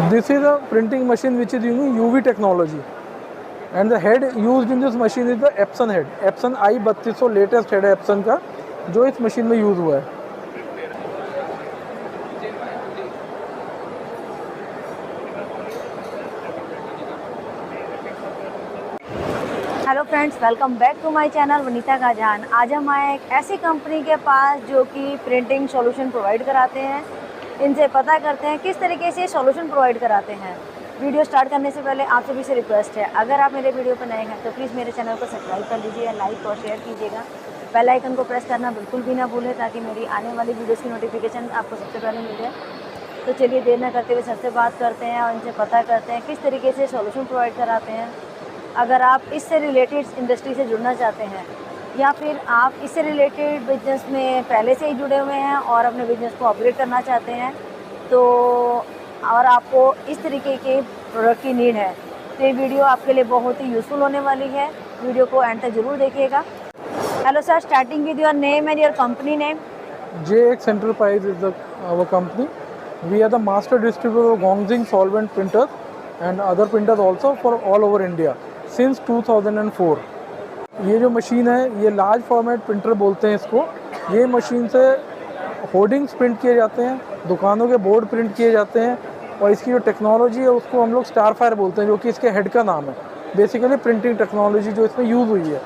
This is a printing machine which is using UV technology, and the head used in this machine is the Epson head. Epson i3200 latest head है Epson का, जो इस machine में use हुआ है। Hello friends, welcome back to my channel Vanita Gajan. आज हम आए एक ऐसी कंपनी के पास जो कि प्रिंटिंग सॉल्यूशन प्रोवाइड कराते हैं। इनसे पता करते हैं किस तरीके से सॉल्यूशन प्रोवाइड कराते हैं। वीडियो स्टार्ट करने से पहले आप सभी से रिक्वेस्ट है, अगर आप मेरे वीडियो पर नए हैं तो प्लीज़ मेरे चैनल को सब्सक्राइब कर लीजिए, लाइक और शेयर कीजिएगा। बेल आइकन को प्रेस करना बिल्कुल भी ना भूलें ताकि मेरी आने वाली वीडियोज़ की नोटिफिकेशन आपको सबसे पहले मिल जाए। तो चलिए देर न करते हुए सबसे बात करते हैं और इनसे पता करते हैं किस तरीके से सॉल्यूशन प्रोवाइड कराते हैं। अगर आप इससे रिलेटेड इंडस्ट्री से जुड़ना चाहते हैं या फिर आप इससे रिलेटेड बिजनेस में पहले से ही जुड़े हुए हैं और अपने बिजनेस को अपग्रेड करना चाहते हैं तो और आपको इस तरीके के प्रोडक्ट की नीड है तो ये वीडियो आपके लिए बहुत ही यूज़फुल होने वाली है। वीडियो को एंड तक ज़रूर देखिएगा। Hello sir, starting with your name and your company name. JX Enterprise is our company. We are the master distributor of Gongxing solvent printers and other printers also for all over India since 2004. ये जो machine है ये large format printer बोलते हैं इसको। ये machine से hoardings print किए जाते हैं, दुकानों के बोर्ड प्रिंट किए जाते हैं, और इसकी जो टेक्नोलॉजी है उसको हम लोग स्टारफायर बोलते हैं, जो कि इसके हेड का नाम है। बेसिकली प्रिंटिंग टेक्नोलॉजी जो इसमें यूज़ हुई है।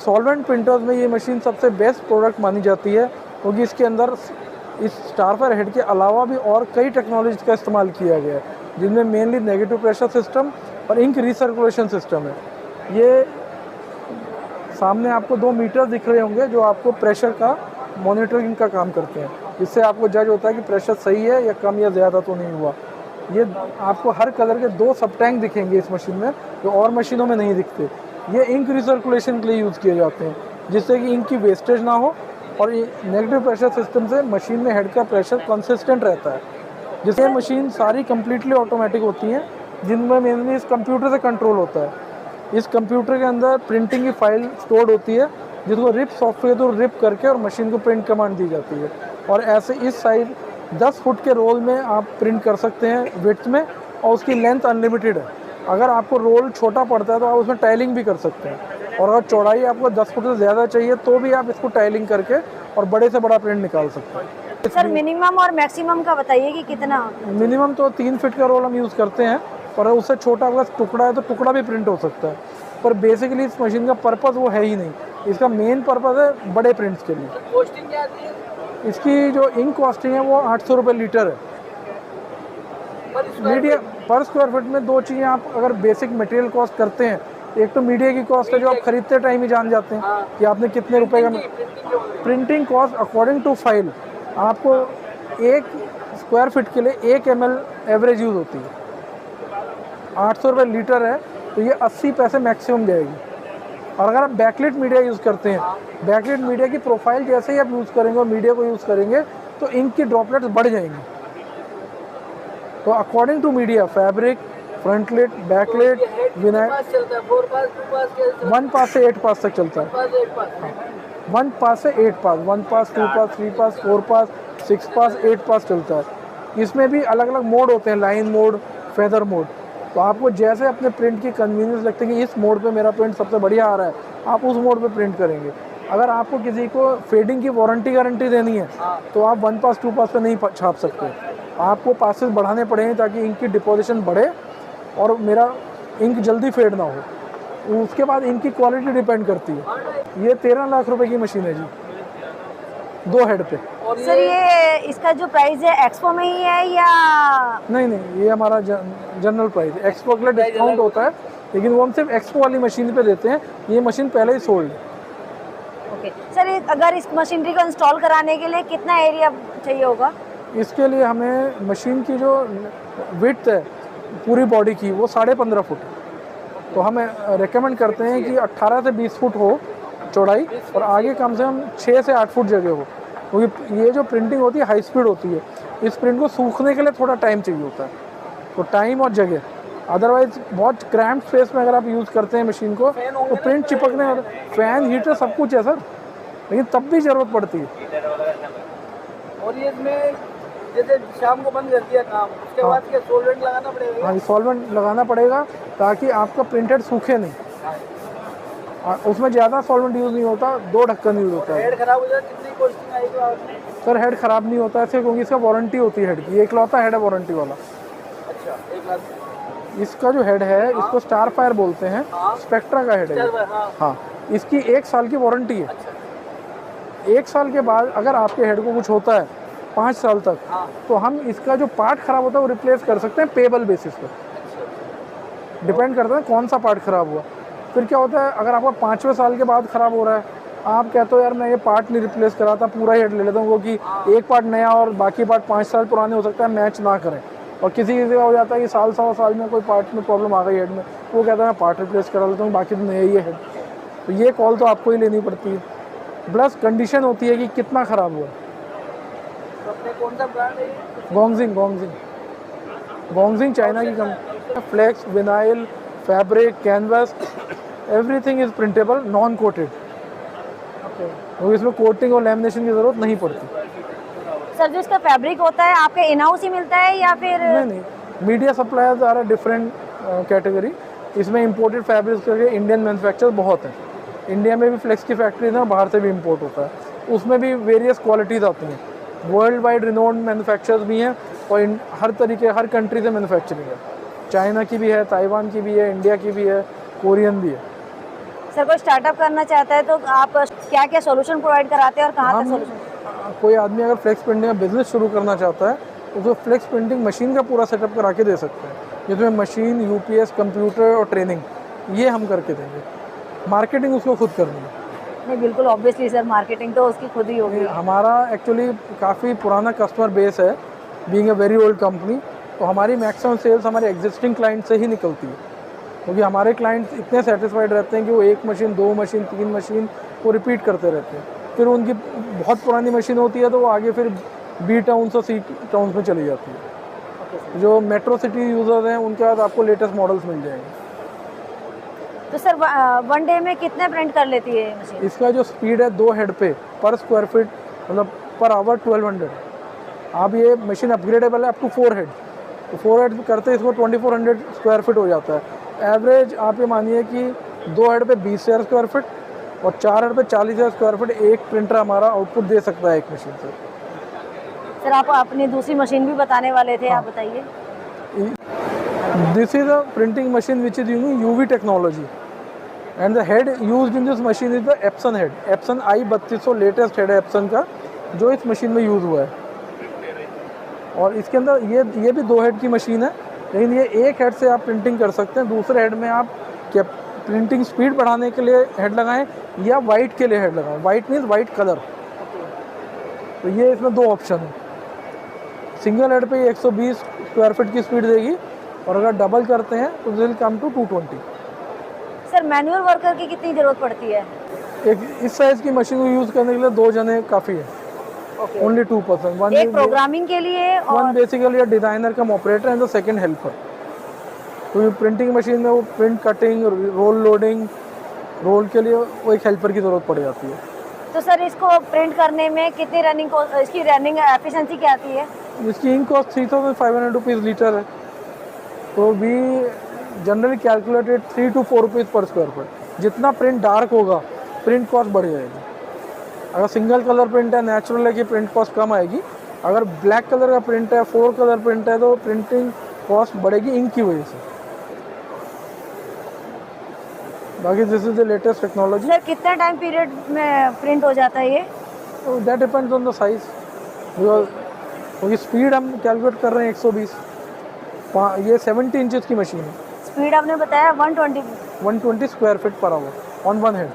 सॉल्वेंट प्रिंटर्स में ये मशीन सबसे बेस्ट प्रोडक्ट मानी जाती है क्योंकि इसके अंदर इस स्टारफायर हेड के अलावा भी और कई टेक्नोलॉजी का इस्तेमाल किया गया है, जिनमें मेनली नेगेटिव प्रेशर सिस्टम और इंक रिसर्कुलेशन सिस्टम है। ये सामने आपको 2 मीटर दिख रहे होंगे जो आपको प्रेशर का मॉनिटरिंग का काम करते हैं, जिससे आपको जज होता है कि प्रेशर सही है या कम या ज़्यादा तो नहीं हुआ। ये आपको हर कलर के 2 सब टैंक दिखेंगे इस मशीन में, जो और मशीनों में नहीं दिखते। ये इंक रिसर्कुलेशन के लिए यूज़ किए जाते हैं, जिससे कि इंक की वेस्टेज ना हो, और नेगेटिव प्रेशर सिस्टम से मशीन में हेड का प्रेशर कंसिस्टेंट रहता है। जिससे मशीन सारी कम्प्लीटली ऑटोमेटिक होती हैं, जिनमें मेनली इस कंप्यूटर से कंट्रोल होता है। इस कंप्यूटर के अंदर प्रिंटिंग की फाइल स्टोर्ड होती है, जिसको रिप सॉफ्टवेयर तो रिप करके और मशीन को प्रिंट कमांड दी जाती है। और ऐसे इस साइज 10 फुट के रोल में आप प्रिंट कर सकते हैं विड्थ में, और उसकी लेंथ अनलिमिटेड है। अगर आपको रोल छोटा पड़ता है तो आप उसमें टाइलिंग भी कर सकते हैं, और अगर चौड़ाई आपको 10 फुट से ज़्यादा चाहिए तो भी आप इसको टाइलिंग करके और बड़े से बड़ा प्रिंट निकाल सकते हैं। सर मिनिमम और मैक्सिमम का बताइए कि कितना। मिनिमम तो 3 फीट का रोल हम यूज़ करते हैं, पर उससे छोटा अगर टुकड़ा है तो टुकड़ा भी प्रिंट हो सकता है। पर बेसिकली इस मशीन का पर्पज़ वो है ही नहीं। इसका मेन पर्पज़ है बड़े प्रिंट्स के लिए। कॉस्टिंग क्या आती है? इसकी जो इंक कॉस्टिंग है वो 800 रुपये लीटर है। मीडिया पर स्क्वायर फीट में 2 चीज़ें आप अगर बेसिक मटेरियल कॉस्ट करते हैं, एक तो मीडिया की कॉस्ट है जो आप खरीदते टाइम ही जान जाते हैं कि आपने कितने रुपए का। Printing cost according to file आपको 1 स्क्वायर फीट के लिए 1 ml एवरेज यूज़ होती है। 800 रुपये लीटर है तो ये 80 पैसे मैक्सिमम जाएगी। और अगर आप बैकलिट मीडिया यूज़ करते हैं, बैकलिट मीडिया की प्रोफाइल जैसे ही आप यूज़ करेंगे और मीडिया को यूज़ करेंगे तो इंक की ड्रॉपलेट्स बढ़ जाएंगी। तो according to media, fabric, frontlit, backlit, vinyl, 1 pass से 8 पास तक चलता है। 1 पास से 8 पास, 1 पास, 2 पास, 3 पास, 4 पास, 6 पास, 8 पास चलता है। इसमें भी अलग अलग मोड होते हैं, लाइन मोड, फेदर मोड। तो आपको जैसे अपने प्रिंट की कन्वीनियंस लगती है कि इस मोड पे मेरा प्रिंट सबसे बढ़िया आ रहा है, आप उस मोड पे प्रिंट करेंगे। अगर आपको किसी को फेडिंग की वारंटी गारंटी देनी है तो आप 1 पास 2 पास पे नहीं छाप सकते। आपको पासेस बढ़ाने पड़ेंगे ताकि इंक की डिपोजिशन बढ़े और मेरा इंक जल्दी फेड ना हो। उसके बाद इंक की क्वालिटी डिपेंड करती है। ये 13 लाख रुपए की मशीन है जी, 2 हेड पे। सर ये इसका जो प्राइस है एक्सपो में ही है या नहीं, ये हमारा जनरल प्राइस है। एक्सपो के लिए डिस्काउंट होता है, लेकिन वो हम सिर्फ एक्सपो वाली मशीन पे देते हैं। ये मशीन पहले ही सोल्ड है। ओके सर, अगर इस मशीनरी को इंस्टॉल कराने के लिए कितना एरिया चाहिए होगा? इसके लिए हमें मशीन की जो विड्थ है पूरी बॉडी की वो 15.5 फुट, तो हमें रेकमेंड करते हैं कि 18 से 20 फुट हो चौड़ाई, और आगे कम से कम 6 से 8 फुट जगह हो, क्योंकि ये जो प्रिंटिंग होती है हाई स्पीड होती है। इस प्रिंट को सूखने के लिए थोड़ा टाइम चाहिए होता है, तो टाइम और जगह। अदरवाइज बहुत क्रैम्प स्पेस में अगर आप यूज़ करते हैं मशीन को तो प्रिंट चिपकने, फैन, हीटर सब कुछ है सर, लेकिन तब भी ज़रूरत पड़ती है। और ये इसमें जैसे शाम को बंद कर दिया काम, उसके हाँ। बाद क्या सोलवेंट लगाना पड़ेगा? हाँ, सॉल्वेंट लगाना पड़ेगा ताकि आपका प्रिंटेड सूखे नहीं। उसमें ज़्यादा सॉल्वेंट यूज़ नहीं होता, 2 ढक्कन यूज़ होता है। हेड खराब हो जाए कितनी कॉस्टिंग आएगी आपने? सर हेड ख़राब नहीं होता है इससे, क्योंकि इसका वारंटी होती है हेड की, इकलौता हेड है वारंटी वाला। अच्छा, 1 लाख। इसका जो हेड है इसको स्टार फायर बोलते हैं, हाँ। स्पेक्ट्रा का हेड है ये। चल हाँ। हाँ, इसकी 1 साल की वारंटी है। अच्छा। 1 साल के बाद अगर आपके हेड को कुछ होता है 5 साल तक, हाँ। तो हम इसका जो पार्ट ख़राब होता है वो रिप्लेस कर सकते हैं पेबल बेसिस पर। डिपेंड करता है कौन सा पार्ट ख़राब हुआ। फिर क्या होता है, अगर आपका 5वें साल के बाद ख़राब हो रहा है, आप कहते हो यार मैं ये पार्ट नहीं रिप्लेस कराता, पूरा हेड ले लेता हूँ, क्योंकि एक पार्ट नया और बाकी पार्ट 5 साल पुराने हो सकता है मैच ना करें। और किसी किसी का हो जाता है कि साल सवा साल में कोई पार्ट में प्रॉब्लम आ गई हेड में, वो कहता है मैं पार्ट रिप्लेस करा लेता हूँ, बाकी तो नया ही है हेड। तो ये कॉल तो आपको ही लेनी पड़ती है। प्लस कंडीशन होती है कि कितना ख़राब हुआ। तो अपने कौन सा ब्रांड है ये? गोंगजिंग चाइना की company. Flex, vinyl, fabric, canvas, everything is printable, non coated. तो इसमें कोटिंग और लेमिनेशन की ज़रूरत नहीं पड़ती। सर जो इसका फैब्रिक होता है आपके इन हाउस ही मिलता है या फिर? नहीं, media suppliers are a different category. इसमें इंपोर्टेड फैब्रिक्स करके इंडियन मैन्युफैक्चर बहुत हैं। इंडिया में भी फ्लेक्स की फैक्ट्री ना, बाहर से भी इंपोर्ट होता है, उसमें भी वेरियस क्वालिटीज़ आती हैं। वर्ल्ड वाइड रिनोन्ड मैन्युफैक्चरर्स भी हैं और हर तरीके हर कंट्री से मैन्युफैक्चरिंग है। चाइना की भी है, ताइवान की भी है, इंडिया की भी है, कोरियन भी है। सर कोई स्टार्टअप करना चाहता है तो आप क्या क्या सॉल्यूशन प्रोवाइड कराते हैं और कहाँ तक सॉल्यूशन? कोई आदमी अगर फ्लेक्स प्रिंटिंग का बिजनेस शुरू करना चाहता है तो उसको फ्लेक्स प्रिंटिंग मशीन का पूरा सेटअप करा के दे सकते हैं, जिसमें मशीन, यूपीएस, कंप्यूटर और ट्रेनिंग ये हम करके देंगे। मार्केटिंग उसको खुद करनी है। नहीं बिल्कुल ऑब्वियसली सर, मार्केटिंग तो उसकी खुद ही होगी। हमारा एक्चुअली काफ़ी पुराना कस्टमर बेस है, being a very old company, तो हमारी मैक्सिमम सेल्स हमारे एग्जिस्टिंग क्लाइंट से ही निकलती है, क्योंकि हमारे क्लाइंट्स इतने सेटिस्फाइड रहते हैं कि वो 1 मशीन, 2 मशीन, 3 मशीन वो रिपीट करते रहते हैं। फिर उनकी बहुत पुरानी मशीन होती है तो वो आगे फिर बी टाउन्स और सी टाउन्स में चली जाती है। जो मेट्रो सिटी यूज़र्स हैं उनके बाद आपको लेटेस्ट मॉडल्स मिल जाएंगे। तो सर 1 डे में कितने प्रिंट कर लेती है ये मशीन? इसका जो स्पीड है 2 हेड पे पर स्क्वायर फीट, मतलब पर आवर 1200। आप ये मशीन अपग्रेडेबल है अप टू 4 हेड, तो 4 हेड करते इसको 2400 स्क्वायर फीट हो जाता है। एवरेज आप ये मानिए कि 2 हेड पे 20,000 स्क्वायर फीट और 4 हेड पे 40,000 स्क्वायर फीट एक प्रिंटर हमारा आउटपुट दे सकता है एक मशीन से। सर आप अपनी दूसरी मशीन भी बताने वाले थे, आप बताइए। This is a printing machine which is using UV technology, and the head used in this machine is the Epson head. Epson i3200 latest head है Epson का, जो इस मशीन में यूज़ हुआ है। और इसके अंदर ये भी 2 हेड की मशीन है, लेकिन ये एक हेड से आप प्रिंटिंग कर सकते हैं। दूसरे हेड में आप क्या प्रिंटिंग स्पीड बढ़ाने के लिए हेड लगाएं या वाइट के लिए हेड लगाएं। White means white colour. तो ये इसमें 2 ऑप्शन है। सिंगल हेड पे 120 स्क्वायर फीट की स्पीड देगी, और अगर डबल करते हैं तो will come to 220। Sir manual worker की कितनी ज़रूरत पड़ती है? एक इस साइज़ की मशीन को यूज़ करने के लिए 2 जने काफ़ी है। Only 2 person. एक प्रोग्रामिंग के लिए और one basically a designer cum operator and the second helper. तो प्रिंटिंग मशीन में वो print cutting, roll loading, roll के लिए वो एक हेल्पर की ज़रूरत पड़ जाती है। तो सर इसको प्रिंट करने में कितनी इसकी रनिंग एफिशिएंसी क्या आती है? इसकी इंक कॉस्ट 3,500 रुपीज़ लीटर है, तो we generally calculated 3 to 4 rupees per square feet. जितना प्रिंट डार्क होगा प्रिंट कॉस्ट बढ़ जाएगी। अगर सिंगल कलर प्रिंट है, नेचुरल है कि प्रिंट कॉस्ट कम आएगी। अगर ब्लैक कलर का प्रिंट है, 4 कलर प्रिंट है, तो प्रिंटिंग कॉस्ट बढ़ेगी इंक की वजह से। बाकी this is the latest technology. Sir कितने टाइम पीरियड में प्रिंट हो जाता है ये? तो that depends on the size, because क्योंकि स्पीड हम कैलकुलेट कर रहे हैं 120। ये 70 इंचज़ की मशीन है। स्पीड आपने बताया 120 square feet per hour on one head.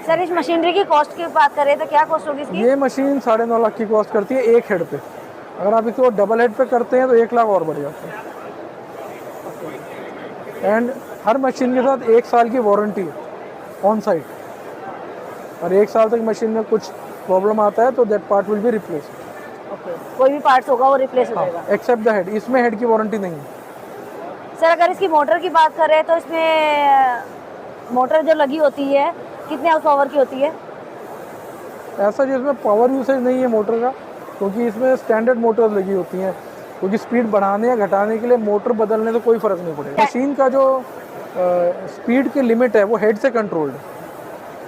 Sir इस मशीनरी की कॉस्ट की बात करें तो क्या कॉस्ट होगी इसकी? ये मशीन 9.5 लाख की कॉस्ट करती है एक हेड पे। अगर आप इसको डबल हेड पे करते हैं तो 1 लाख और बढ़ जाता है। एंड हर मशीन के साथ 1 साल की वारंटी है ऑन साइट, और 1 साल तक मशीन में कुछ प्रॉब्लम आता है तो that part will be replace. कोई भी पार्ट्स होगा वो रिप्लेस हो जाएगा, एक्सेप्ट द हेड। इसमें हेड की वारंटी नहीं है। सर अगर इसकी मोटर की बात करें तो इसमें मोटर जो लगी होती है कितने हाउस पावर की होती है? ऐसा जिसमें पावर यूसेज नहीं है मोटर का, क्योंकि इसमें स्टैंडर्ड मोटर्स लगी होती हैं, क्योंकि स्पीड बढ़ाने या घटाने के लिए मोटर बदलने से कोई फ़र्क नहीं पड़ेगा। मशीन का जो स्पीड की लिमिट है वो हेड से कंट्रोल्ड है।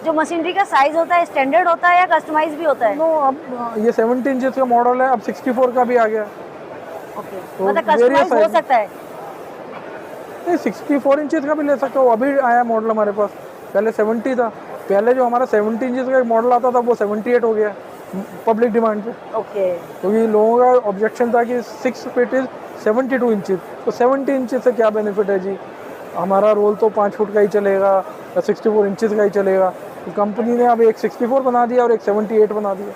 जो मशीनरी का साइज होता है स्टैंडर्ड होता है या कस्टमाइज भी होता है? नो, अब ये 70 इंचेस का मॉडल है, अब 64 का भी आ गया। ओके, तो मतलब various कस्टमाइज हो size- सकता है। नहीं, 64 इंचेस का भी ले सकते हो, अभी आया मॉडल हमारे पास। पहले 70 था, पहले जो हमारा 70 इंचेस का एक मॉडल आता था वो 78 हो गया पब्लिक डिमांड पे, ओके, क्योंकि लोगों का ऑब्जेक्शन था कि 6 फीट इज 72 इंचेस, तो 70 इंचेस से क्या बेनिफिट है जी, हमारा रोल तो 5 फुट का ही चलेगा या 64 इंचेस का ही चलेगा। तो कंपनी ने अब एक 64 बना दिया और एक 78 बना दिया,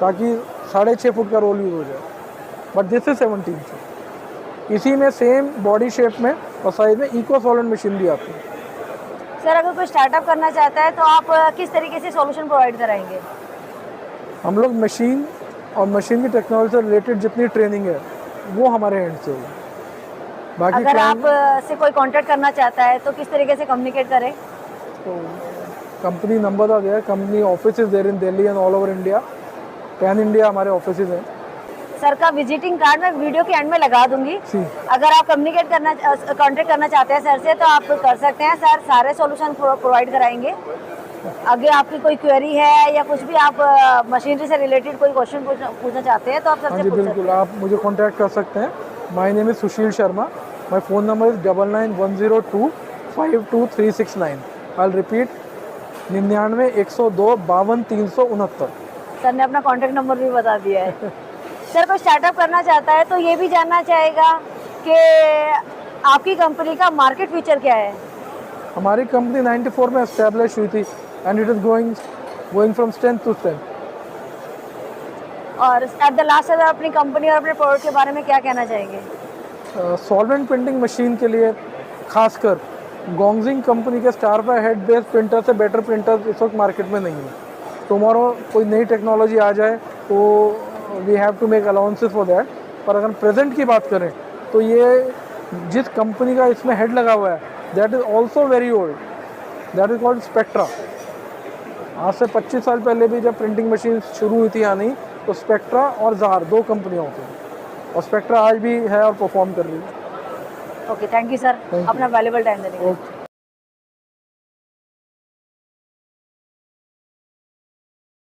ताकि 6.5 फुट का रोल यूज़ हो जाए। But this is 70 inch. इसी में सेम बॉडी शेप में और साइज में इको सॉलिड मशीन भी आती है। सर अगर कोई स्टार्टअप करना चाहता है तो आप किस तरीके से सॉल्यूशन प्रोवाइड कराएंगे? हम लोग मशीन और मशीन की टेक्नोलॉजी से रिलेटेड जितनी ट्रेनिंग है वो हमारे एंड से होगी। बाकी अगर आप client- से कोई कांटेक्ट करना चाहता है तो किस तरीके से कम्युनिकेट करें? तो कंपनी नंबर आ गया, company office there in Delhi and all over India, pan India हमारे ऑफिस हैं। सर का विजिटिंग कार्ड मैं वीडियो के एंड में लगा दूंगी। जी, अगर आप कम्युनिकेट करना कांटेक्ट करना चाहते हैं सर से तो आप कर सकते हैं। सर सारे सॉल्यूशन प्रोवाइड कराएंगे। अगर आपकी कोई क्वेरी है या कुछ भी आप मशीनरी से रिलेटेड कोई क्वेश्चन पूछना चाहते हैं तो आप सर हाँ से जी पूछ सकते बिल्कुल, हैं। आप मुझे कांटेक्ट कर सकते हैं। My name is Sushil Sharma, my phone number is 9910252369। I will repeat 99 102 52 369। Sir ने अपना कांटेक्ट नंबर भी बता दिया है। सर कोई स्टार्टअप करना चाहता है तो ये भी जानना चाहेगा कि आपकी कंपनी का मार्केट फीचर क्या है? हमारी कंपनी 94 में एस्टेब्लिश हुई थी and it is going from strength to strength. और एट द लास्ट सर अपनी कंपनी और अपने प्रोडक्ट के बारे में क्या कहना चाहेंगे? सॉल्वेंट प्रिंटिंग मशीन के लिए खासकर गोंगजिंग कंपनी के star by head based printer से बेटर प्रिंटर इस वक्त मार्केट में नहीं है। टुमारो कोई नई टेक्नोलॉजी आ जाए तो we have to make allowances for that. पर अगर प्रेजेंट की बात करें तो ये जिस कंपनी का इसमें हेड लगा हुआ है that is also very old, that is called spectra. आज से 25 साल पहले भी जब प्रिंटिंग मशीन शुरू हुई थी आनी तो स्पेक्ट्रा और ज़ार 2 कंपनियाँ होती हैं, और स्पेक्ट्रा आज भी है और परफॉर्म कर रही है। Okay, thank you sir Thank you. अपना वैल्यूबल टाइम देने के लिए। ओके।